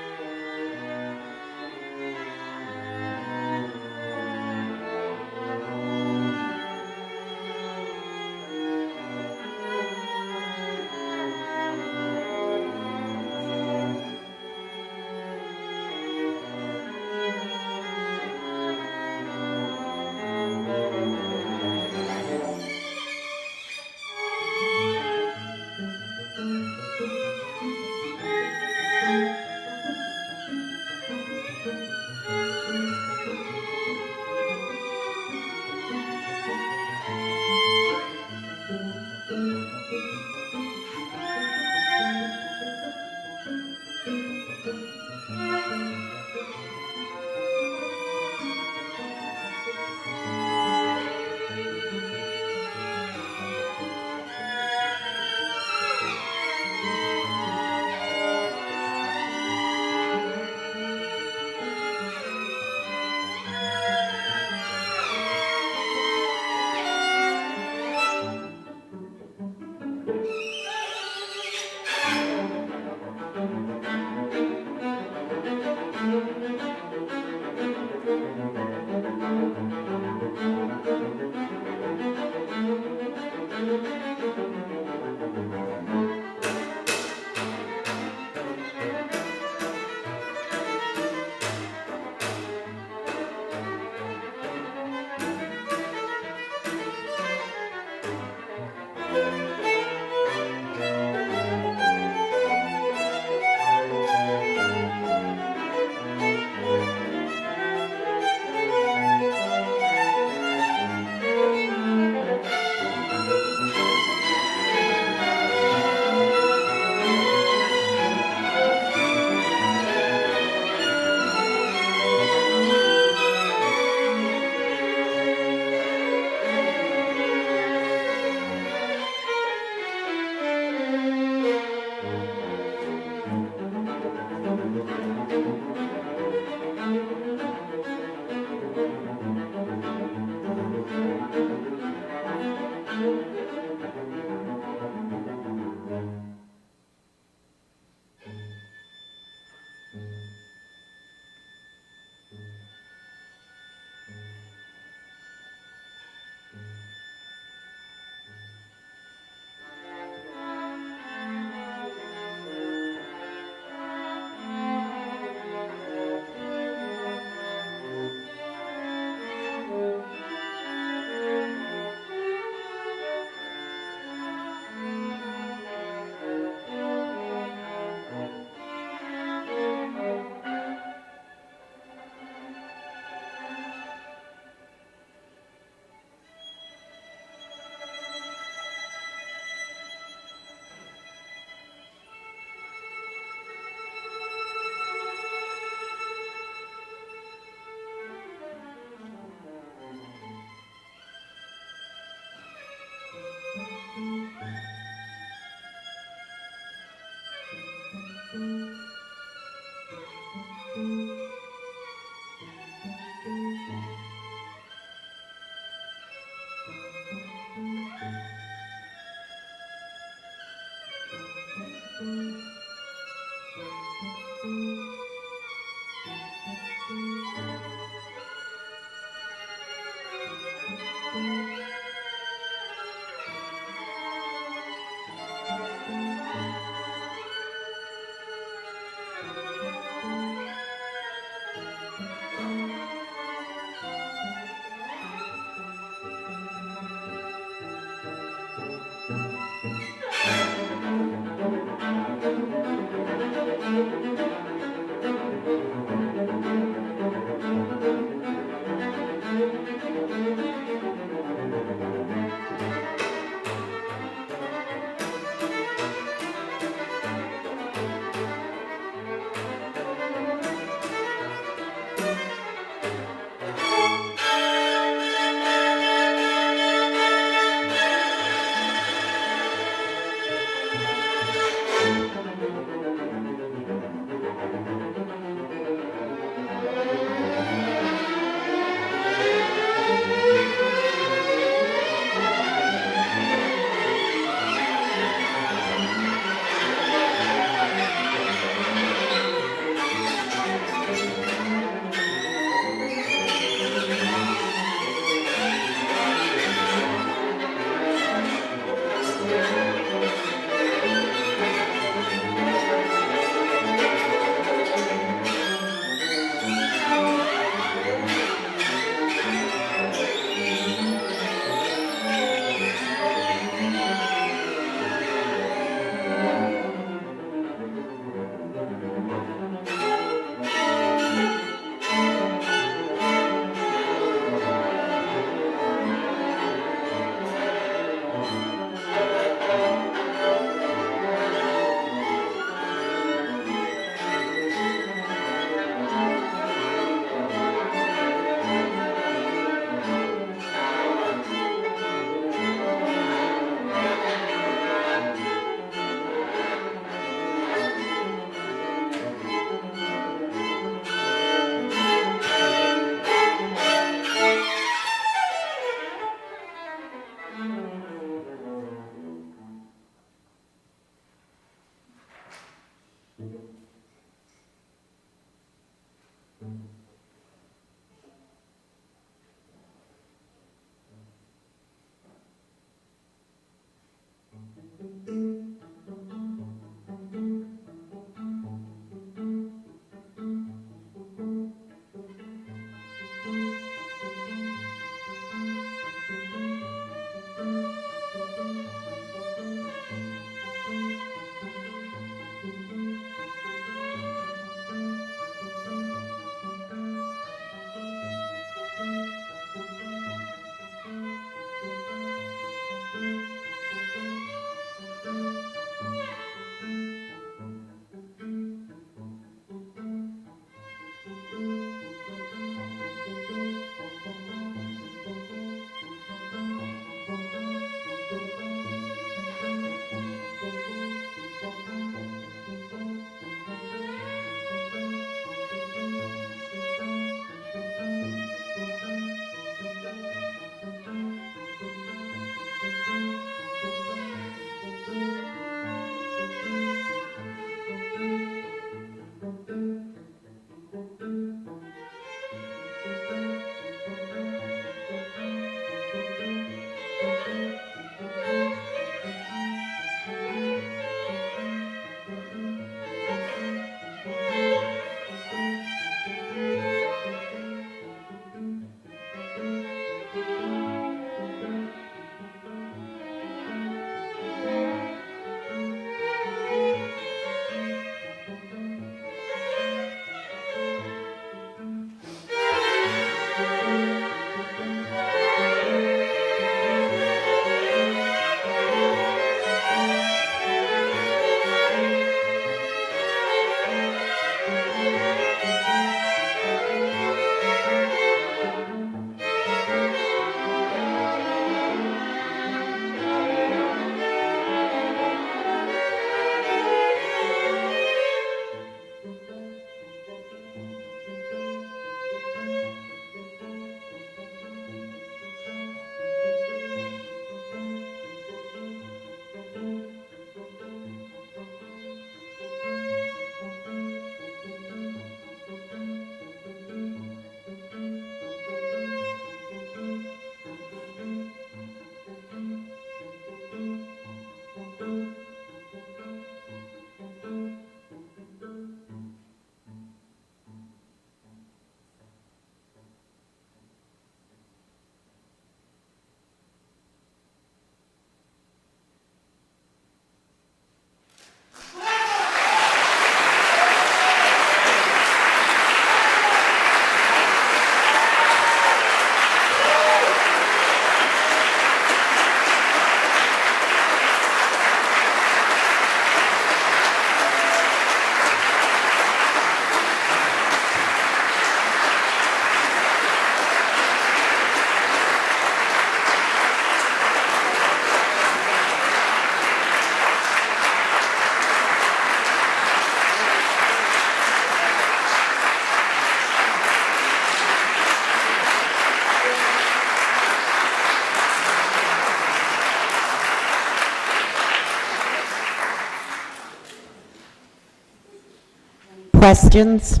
Questions?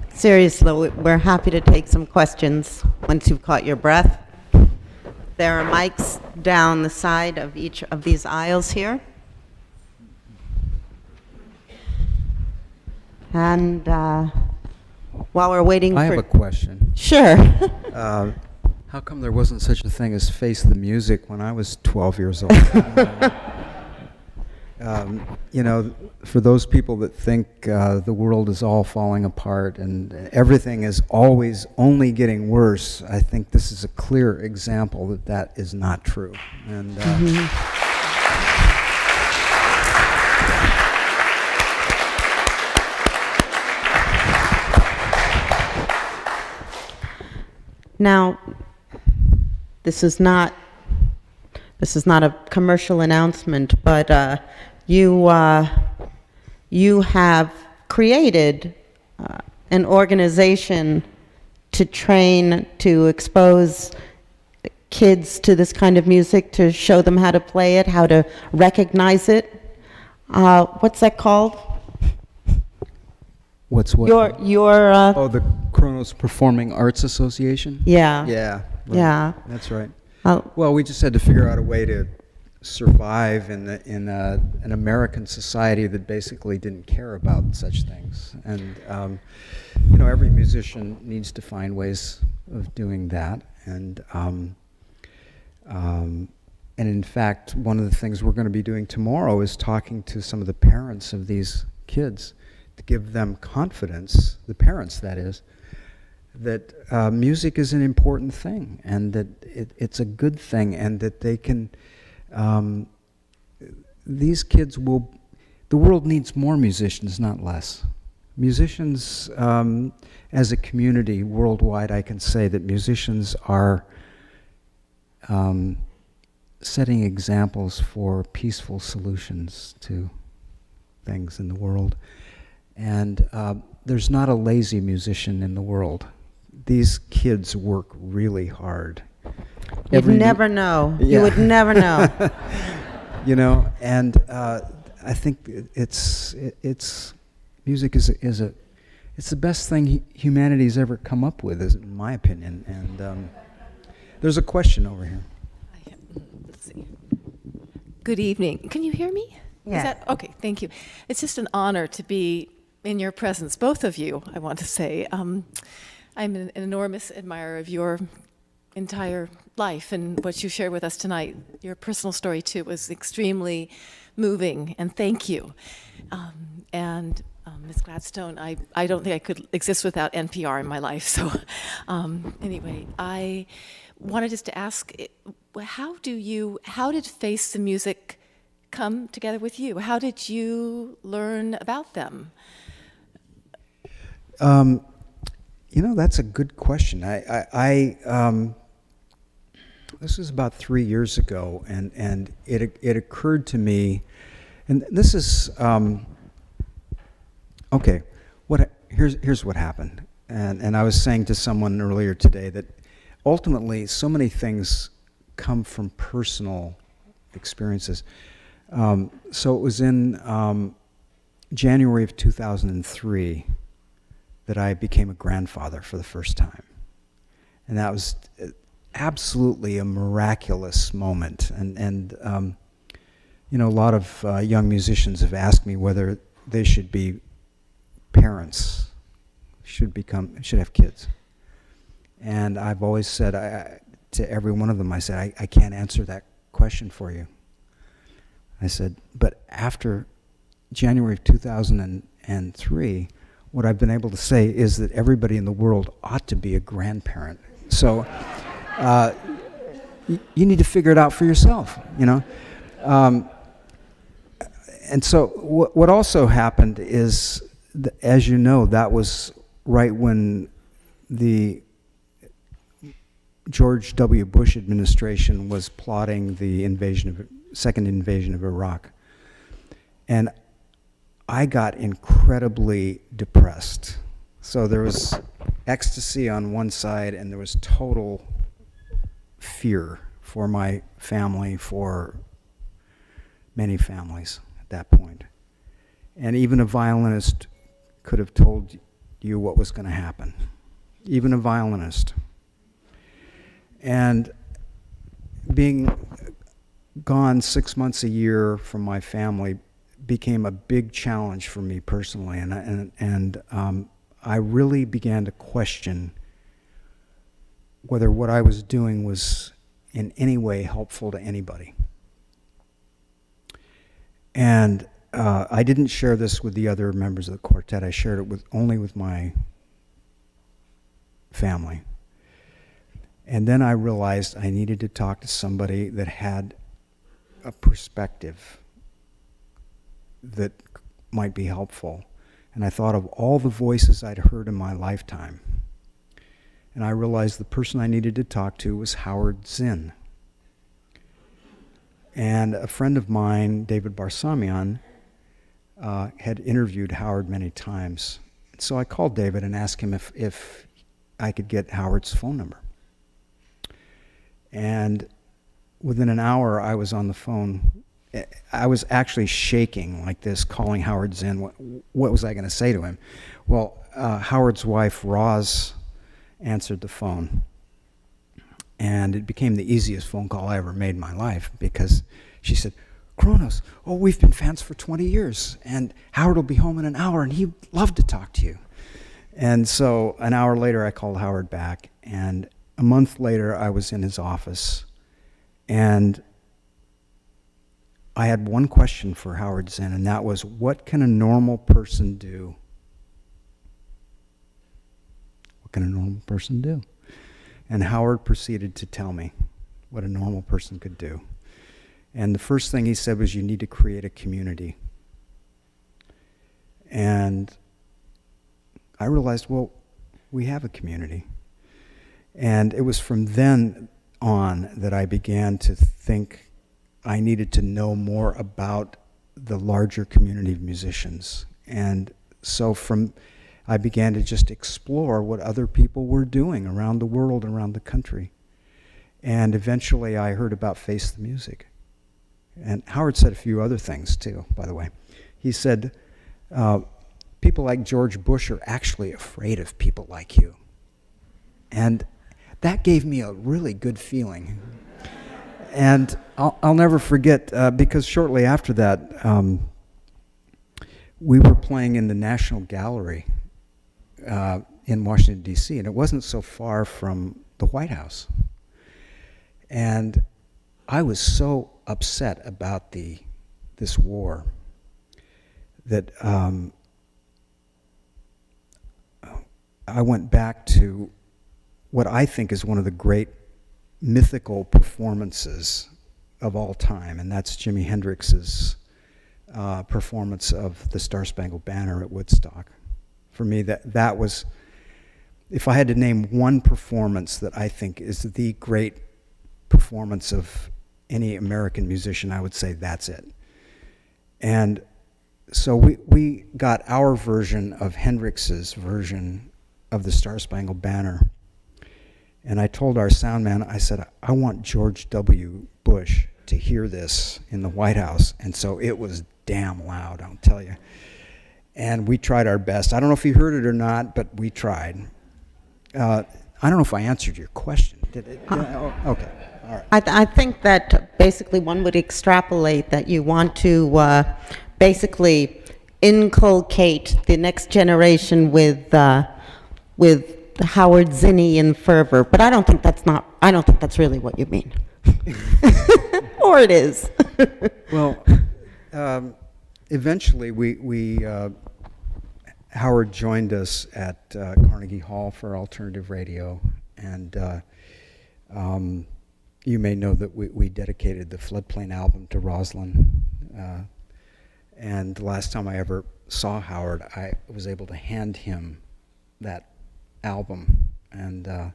Seriously, we're happy to take some questions once you've caught your breath. There are mics down the side of each of these aisles here. And while we're waiting
I
for...
have a question.
Sure.
How come there wasn't such a thing as Face the Music when I was 12 years old? You know, for those people that think the world is all falling apart and everything is always only getting worse, I think this is a clear example that that is not true. And
Now, this is not a commercial announcement, but you have created an organization to train, to expose kids to this kind of music, to show them how to play it, how to recognize it. What's that called?
What's what?
Your
Oh, the Kronos Performing Arts Association?
yeah.
Yeah. Right.
Yeah.
That's right.
Oh,
Well, we just had to figure out a way to survive in an American society that basically didn't care about such things. And, every musician needs to find ways of doing that. And in fact, one of the things we're going to be doing tomorrow is talking to some of the parents of these kids to give them confidence, the parents that is, that music is an important thing and that it's a good thing and that they can, these kids will, the world needs more musicians, not less. Musicians, as a community worldwide, I can say that musicians are setting examples for peaceful solutions to things in the world. And there's not a lazy musician in the world. These kids work really hard.
you'd never know.
Yeah.
You would never know.
And I think music is it's the best thing humanity's ever come up with, is in my opinion. And there's a question over here.
Let's see. Good evening. Can you hear me?
Yes.
Is that okay? Thank you. It's just an honor to be in your presence, both of you. I want to say I'm an enormous admirer of your entire life and what you shared with us tonight. Your personal story too was extremely moving, and thank you. And Ms. Gladstone, I don't think I could exist without NPR in my life. So anyway, I wanted just to ask, how did Face the Music come together with you? How did you learn about them?
That's a good question. This was about 3 years ago, and it occurred to me, and this is okay. Here's what happened, and I was saying to someone earlier today that ultimately so many things come from personal experiences. So it was in January of 2003 that I became a grandfather for the first time. And that was absolutely a miraculous moment. And a lot of young musicians have asked me whether they should be parents, should have kids. And I've always said to every one of them, I said, I can't answer that question for you. I said, but after January of 2003, what I've been able to say is that everybody in the world ought to be a grandparent. So you need to figure it out for yourself, And so what also happened is, as you know, that was right when the George W. Bush administration was plotting the second invasion of Iraq. And I got incredibly depressed. So there was ecstasy on one side, and there was total fear for my family, for many families at that point. And even a violinist could have told you what was going to happen. Even a violinist. And being gone 6 months a year from my family became a big challenge for me personally, and I really began to question whether what I was doing was in any way helpful to anybody. And I didn't share this with the other members of the quartet. I shared it only with my family. And then I realized I needed to talk to somebody that had a perspective that might be helpful. And I thought of all the voices I'd heard in my lifetime. And I realized the person I needed to talk to was Howard Zinn. And a friend of mine, David Barsamian, had interviewed Howard many times. So I called David and asked him if I could get Howard's phone number. And within an hour, I was on the phone I was actually shaking like this, calling Howard Zinn. What was I going to say to him? Well, Howard's wife, Roz, answered the phone. And it became the easiest phone call I ever made in my life, because she said, Kronos, oh, we've been fans for 20 years, and Howard will be home in an hour, and he'd love to talk to you. And so an hour later, I called Howard back, and a month later, I was in his office, and I had one question for Howard Zinn, and that was, what can a normal person do? What can a normal person do? And Howard proceeded to tell me what a normal person could do. And the first thing he said was, you need to create a community. And I realized, well, we have a community. And it was from then on that I began to think I needed to know more about the larger community of musicians. And so I began to just explore what other people were doing around the world, around the country. And eventually I heard about Face the Music. And Howard said a few other things too, by the way. He said, people like George Bush are actually afraid of people like you. And that gave me a really good feeling. And I'll never forget, because shortly after that, we were playing in the National Gallery in Washington, D.C., and it wasn't so far from the White House. And I was so upset about this war that I went back to what I think is one of the great mythical performances of all time, and that's Jimi Hendrix's performance of the Star-Spangled Banner at Woodstock. For me, that was, if I had to name one performance that I think is the great performance of any American musician, I would say that's it. And so we got our version of Hendrix's version of the Star-Spangled Banner. And I told our sound man, I said, I want George W. Bush to hear this in the White House. And so it was damn loud, I'll tell you. And we tried our best. I don't know if he heard it or not, but we tried. I don't know if I answered your question. Did it? Oh, okay. All right.
I think that basically one would extrapolate that you want to basically inculcate the next generation with Howard Zinnian fervor, but I don't think that's really what you mean. Or it is.
Well, eventually Howard joined us at Carnegie Hall for alternative radio, and you may know that we dedicated the Floodplain album to Rosalind. And the last time I ever saw Howard, I was able to hand him that album, and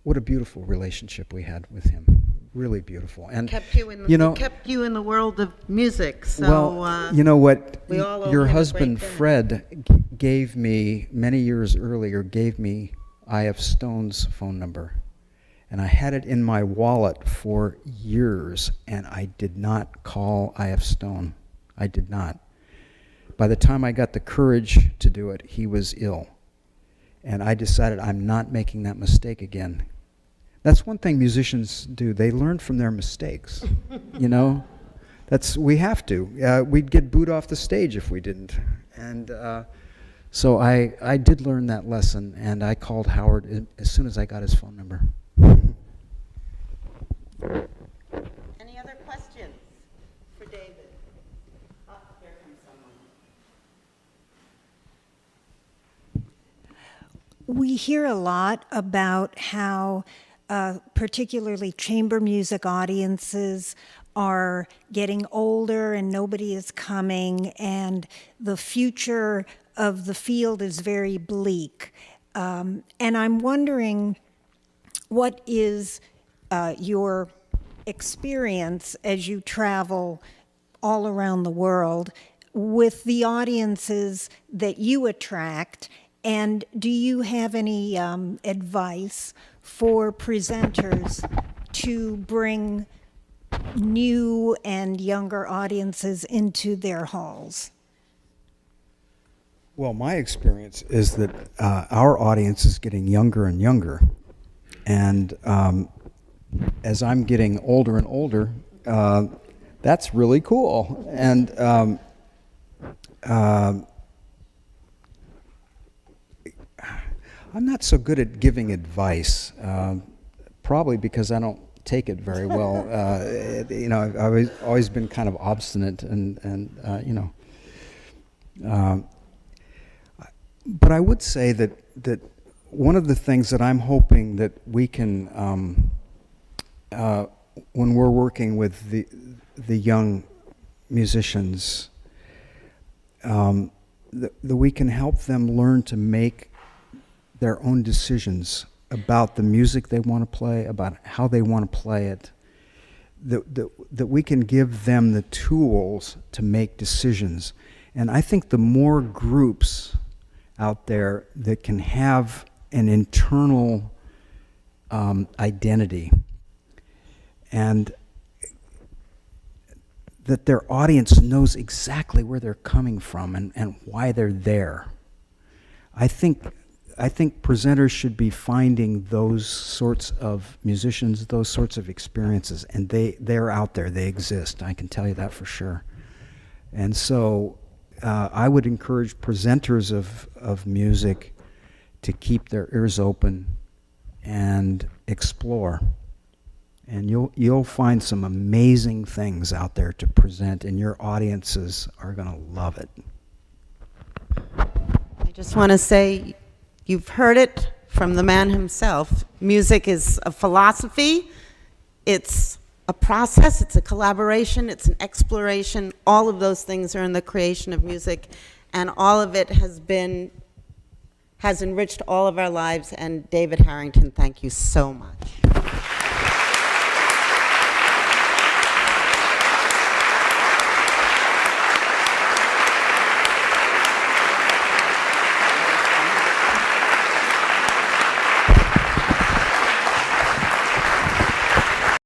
what a beautiful relationship we had with him. Really beautiful, and
kept you in the world of music. So
well, you know what? Your
had a
husband
great dinner.
Fred gave me many years earlier. Gave me I.F. Stone's phone number, and I had it in my wallet for years, and I did not call I.F. Stone. I did not. By the time I got the courage to do it, he was ill. And I decided I'm not making that mistake again. That's one thing musicians do. They learn from their mistakes, you know? We have to. We'd get booed off the stage if we didn't. And so I did learn that lesson, and I called Howard as soon as I got his phone number.
Any other questions for David? Oh, here comes someone.
We hear a lot about how particularly chamber music audiences are getting older and nobody is coming, and the future of the field is very bleak. And I'm wondering, what is your experience as you travel all around the world with the audiences that you attract? And do you have any advice for presenters to bring new and younger audiences into their halls?
Well, my experience is that our audience is getting younger and younger. And as I'm getting older and older, that's really cool. And I'm not so good at giving advice, probably because I don't take it very well. You know, I've always been kind of obstinate and you know. But I would say that one of the things that I'm hoping that we can, when we're working with the young musicians, that we can help them learn to make their own decisions about the music they want to play, about how they want to play it, that we can give them the tools to make decisions. And I think the more groups out there that can have an internal identity, and that their audience knows exactly where they're coming from and why they're there. I think presenters should be finding those sorts of musicians, those sorts of experiences, and they're out there, they exist, I can tell you that for sure. And so I would encourage presenters of music to keep their ears open and explore. And you'll find some amazing things out there to present, and your audiences are going to love it.
I just want to say, you've heard it from the man himself. Music is a philosophy. It's a process. It's a collaboration. It's an exploration. All of those things are in the creation of music, and all of it has enriched all of our lives. And David Harrington, thank you so much.